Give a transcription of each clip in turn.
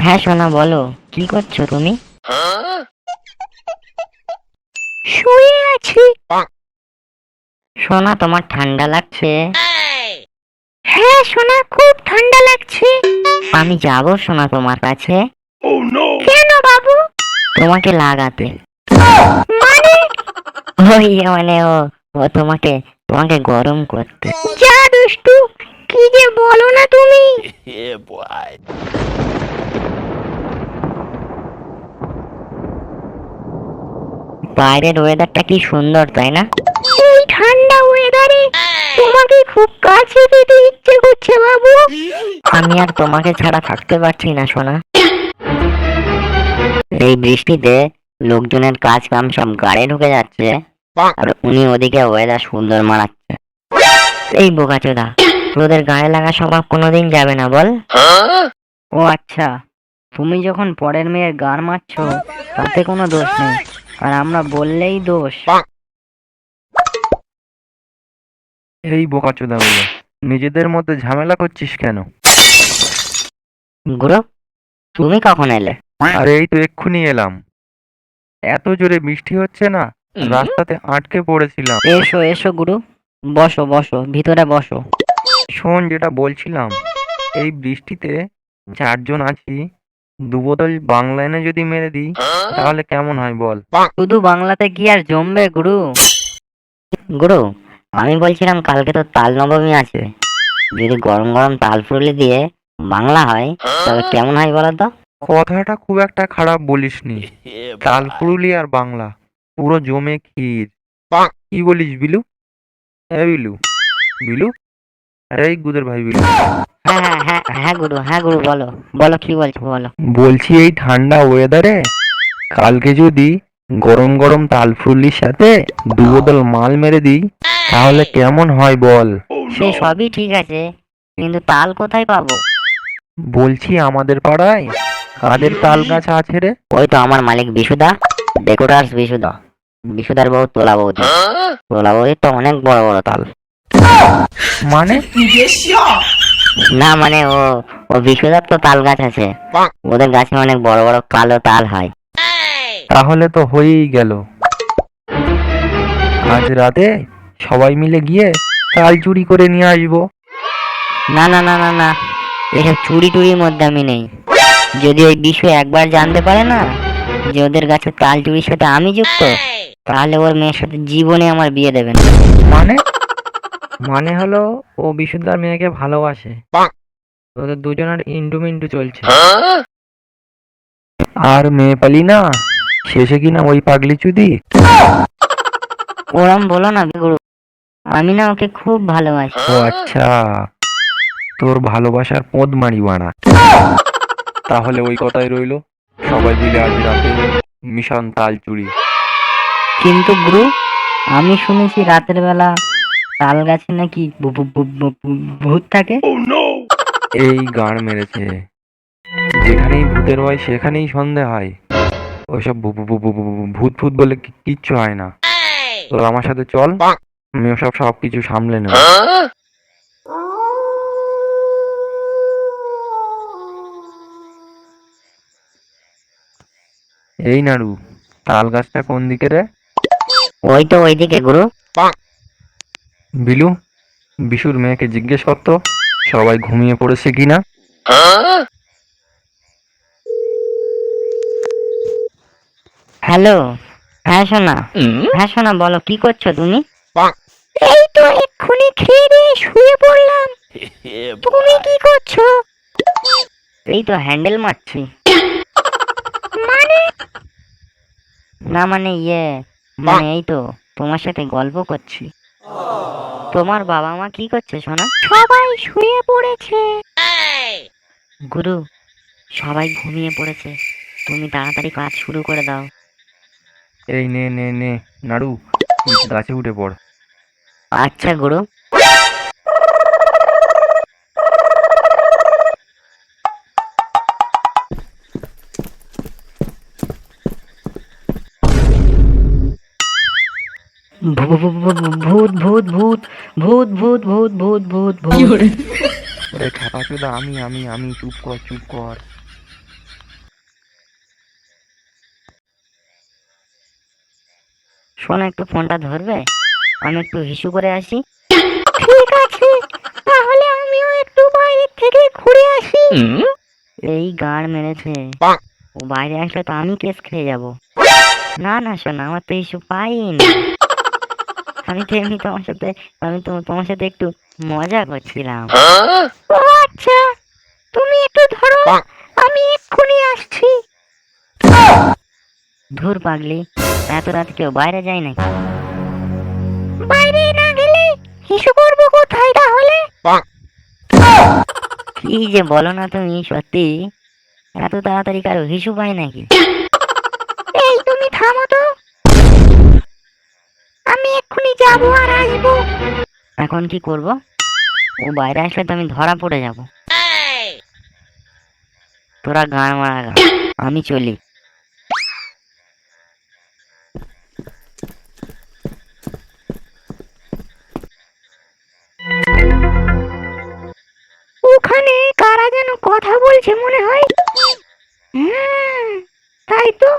হ্যাঁ সোনা, বলো কি করছো তুমি? শুয়ে আছি। সোনা, তোমার ঠান্ডা লাগছে? হ্যাঁ সোনা, খুব ঠান্ডা লাগছে। আমি যাবো সোনা তোমার কাছে। কেন বাবু? তোমাকে লাগাতে। মানে? ওই মানে ও তোমাকে তোমাকে গরম করতে। যা দুষ্টু, কি যে বলো না তুমি। বাইরের ওয়েদারটা কি সুন্দর, তাই না? এই ঠান্ডা ওয়েদারে তোমাকে খুব কাছে পেতে ইচ্ছে করছে বাবু। আমি আর তোমাকে ছাড়া থাকতে পারছি না সোনা। এই বৃষ্টিতে লোকজনের কাজ কাম সব গাড়ি ঢুকে যাচ্ছে, আর উনি ওদিকে ওয়েদার সুন্দর মারাচ্ছে। এই বোকাচোদা, তোদের গায়ে লাগা স্বভাব কোনোদিন যাবে না বল। ও আচ্ছা, তুমি যখন পরের মেয়ের গান মারছো তাতে কোনো দোষ নেই, আর আমরা বললেই দোষ। এই বোকাচোদাগুলো, নিজেদের মধ্যে ঝামেলা করছিস কেন? গুরু, তুমি কখন এলে? আরে এই তো এক্ষুনি এলাম। এত জোরে বৃষ্টি হচ্ছে না, রাস্তাতে আটকে পড়েছিলাম। এসো এসো গুরু, বসো বসো, ভিতরে বসো। শোন, যেটা বলছিলাম, এই বৃষ্টিতে চারজন আছি, দু বোতল বাংলা এনে যদি মেরে দিই তাহলে কেমন হয় বল? শুধু বাংলাতে কি আর জমবে গুরু? গুরু, আমি বলছিলাম কালকে তো তাল নবমী আছে, যদি গরম গরম তাল ফুরলি দিয়ে বাংলা হয় তবে কেমন হয় বলো তো? কথাটা খুব একটা খারাপ বলিসনি। তাল পুরুলি আর বাংলা পুরো জমে ক্ষীর। কি বলিস বিলু? হ্যাঁ বিলু, বিলু, আরে এই গুদের ভাই বিলু। হ্যাঁ হ্যাঁ হ্যাঁ হ্যাঁ গুরু, হ্যাঁ গুরু, বলো বলো, কি বলছো বলো। বলছি এই ঠান্ডা ওয়েদারে কালকে যদি গরম গরম তাল ফুরলির সাথে দু বোতল মাল মেরে দিই তাহলে কেমন হয় বল? সে সবই ঠিক আছে, কিন্তু তাল কোথায় পাবো? বলছি আমাদের পাড়ায় কাদের তাল গাছ আছে রে? ওই তো আমার মালিক বিশুদা, ডেকোরার্স বিশুদা, বিশুদার বউ তোলা বৌদি। তোলা বৌদির তো অনেক বড় বড় তাল। মানে? না মানে ও ও বিশুদার তো তাল গাছ আছে, ওদের গাছে অনেক বড় বড় কালো তাল হয়। তাহলে তো হয়েই গেল। আজ রাতে সবাই মিলে গিয়ে তাল চুরি করে নিয়ে আসবো। না না না না না, এসব চুরি টুরির মধ্যে আমি নেই। যদি ওই বিষয় একবার জানতে পারে না যে ওদের গাছে তাল চুরির সাথে আমি যুক্ত, তাহলে ওর মেয়ের সাথে জীবনে আমার বিয়ে দেবেন। মানে? মানে হলো, ও বিশুদ্ধার মেয়েকে ভালোবাসে, ওদের দুজনের ইন্টু চলছে। আর মেয়ে পালি না, শেষে কিনা ওই পাগলি চুদি। ওরম বলো না গুরু, আমি না ওকে খুব ভালোবাসি। ও আচ্ছা, তোর ভালোবাসার পোঁদ মারি বাড়া। তাহলে ওই কথাই রইলো, সবাই মিলে আজ রাতে মিশন তাল চুরি। কিন্তু গুরু, আমি শুনেছি রাতের বেলা তাল গাছে নাকি ভূত থাকে। এই গান মেরেছে, যেখানেই ভূতের হয় সেখানেই সন্ধে হয়। ওইসব ভূত ভূত বলে কিচ্ছু হয় না। তোর আমার সাথে চল, আমি ওসব সবকিছু সামলে নেব। এই নাড়ু, তাল গাছটা কোন দিকে রে? ওই তো ওইদিকে গুরু। বিলু, বিশুর মেয়েকে জিজ্ঞেস করতো সবাই ঘুমিয়ে পড়েছে কিনা। হ্যালো, হ্যাঁ সোনা, হ্যাঁ সোনা, বলো কি করছো তুমি? এই তো এক্ষুনি খেয়ে দিয়ে শুয়ে পড়লাম। তুমি কি করছো? এই তো হ্যান্ডেল মারছি। মানে? না মানে মানে এই তো তোমার সাথে গল্প করছি। তোমার বাবা মা কি করছে সোনা? সবাই শুয়ে পড়েছে। গুরু, সবাই ঘুমিয়ে পড়েছে, তুমি তাড়াতাড়ি কাজ শুরু করে দাও। এই নে নে নে নাড়ু, তুই গাছে উঠে পড়। আচ্ছা গুরু। ভূত ভূত ভূত ভূত ভূত ভূত ভূত ভূত ভূত ভূত। ওরে খেপাচোদা, আমি চুপ কর চুপ কর। শোনো, একটু ফোনটা ধরবে? আমি একটু হিসু করে আসি। ঠিক আছে, তাহলে আমিও একটু বাইরে থেকে ঘুরে আসি। এই গাড় মেরেছে, ও বাইরে আসলে তো আমি কেস খেয়ে যাব। না না শোনা, আমার তো হিসু পাইনি। আমি তো এমনি তোমার সাথে একটু মজা করছিলাম। ও আচ্ছা, তুমি একটু ধরো, আমি এক্ষুনি আসছি। ধুর পাগলি, এত রাতে কেউ বাইরে যায় নাকি? বাইরে না গেলে হিসু করবো কোথায় তাহলে? কি যে বলো না তুমি, সত্যি এত তাড়াতাড়ি কারো হিসু পায় নাকি? এই তুমি থামো তো, আমি এক্ষুনি যাবো আর আসবো। এখন কি করব? ও বাইরে আসলে তো আমি ধরা পড়ে যাব। তোরা গান মারা গা, আমি চলি। ওখানে কারা যেন কথা বলছে মনে হয়। তাই তো,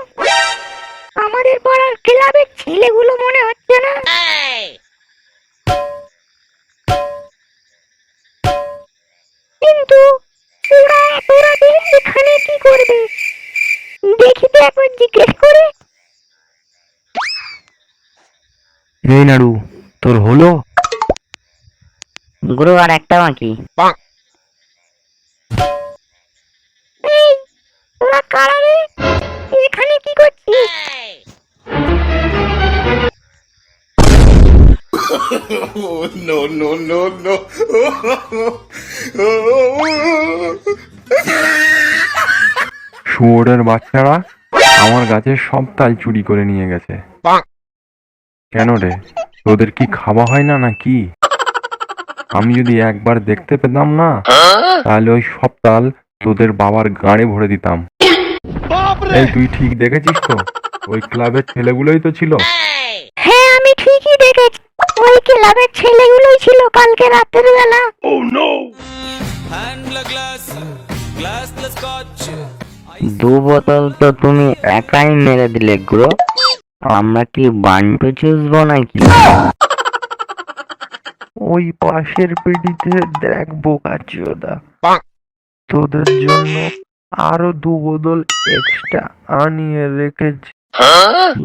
আমাদের পাড়ার ক্লাবের ছেলেগুলো মনে হচ্ছে না। কিন্তু ওরা এত রাতে এখানে কি করবে? দেখি তো একবার জিজ্ঞেস করে। এই নাড়ু, তোর হলো? গুরু আর একটা বাকি। এই তোরা কারা রে? এখানে কি করছিস? Oh, no, no, no, no. শুয়োরের বাচ্চারা আমার গাছের সব তাল চুরি করে নিয়ে গেছে। কেন রে, তোদের কি খাওয়া হয় না নাকি? আমি যদি একবার দেখতে পেতাম না, তাহলে ওই সব তাল তোদের বাবার গাড়ে ভরে দিতাম। এই তুই ঠিক দেখেছিস তো? ওই ক্লাবের ছেলেগুলোই তো ছিল। হ্যাঁ, আমি ঠিকই দেখেছি, ওই ক্লাবের ছেলেগুলোই ছিল কালকে রাতের বেলা। দু বোতল তো তুমি একাই মেরে দিলে গুরু, আমরা কি বান্টু চুষবো নাকি? ওই পাশের পিড়িতে দেখ বোকাচোদা, তোদের জন্য আরো 2 বোতল এক্সট্রা আনিয়ে রেখেছি।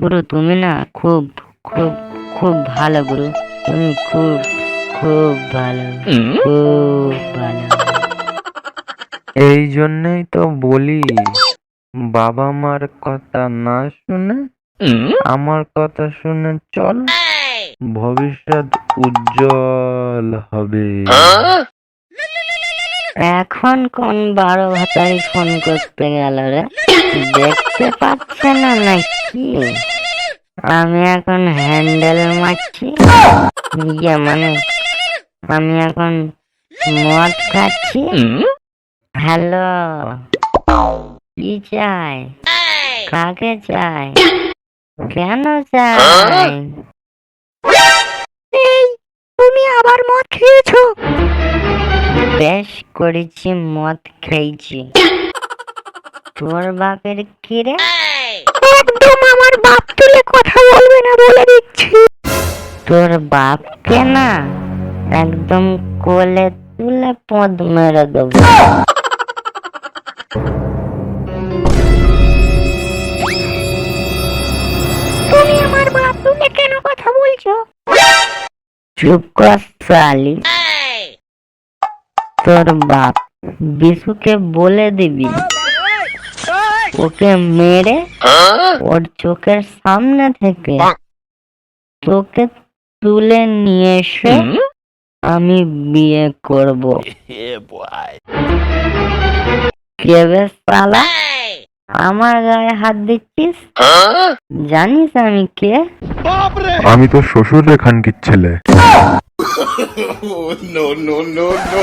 গুরু তুমি না খুব খুব খুব ভালো গুরু, তুমি খুব খুব ভালো, খুব ভালো। এই জন্যই তো বলি, বাবা মার কথা না শুনে আমার কথা শুনে চল, ভবিষ্যৎ উজ্জ্বল হবে। এখন কোন 12 ভাতারি ফোন করতে গেল রে? দেখতে পাচ্ছে না নাকি আমি এখন হ্যান্ডেল মারছি? মানে আমি এখন মদ খাচ্ছি। হ্যালো, কি চাই? কাকে চাই? কেন চাই? এই তুমি আবার মদ খেয়েছো? বেশ করেছি, মদ খেয়েছি। তোর বাপের কি রে? একদম আমার বাপ তুলে কথা বলবে না বলে দিচ্ছি। তোর বাপকে না একদম কোলে তুলে পদ মেরে দেবো। তুমি আমার বাপ তুলে কেন কথা বলছো? চুপ কর শালি। তোর বাপ বিশুকে বলে দিবি, ওকে মেরে ওর চোখের সামনে থেকে তোকে তুলে নিয়ে এসে আমি বিয়ে করব। কে বে শালা, আমার গায়ে হাত দিচ্ছিস? জানিস আমি কে? আমি তো শ্বশুর রেখানকির ছেলে। Oh, no, no, no, no.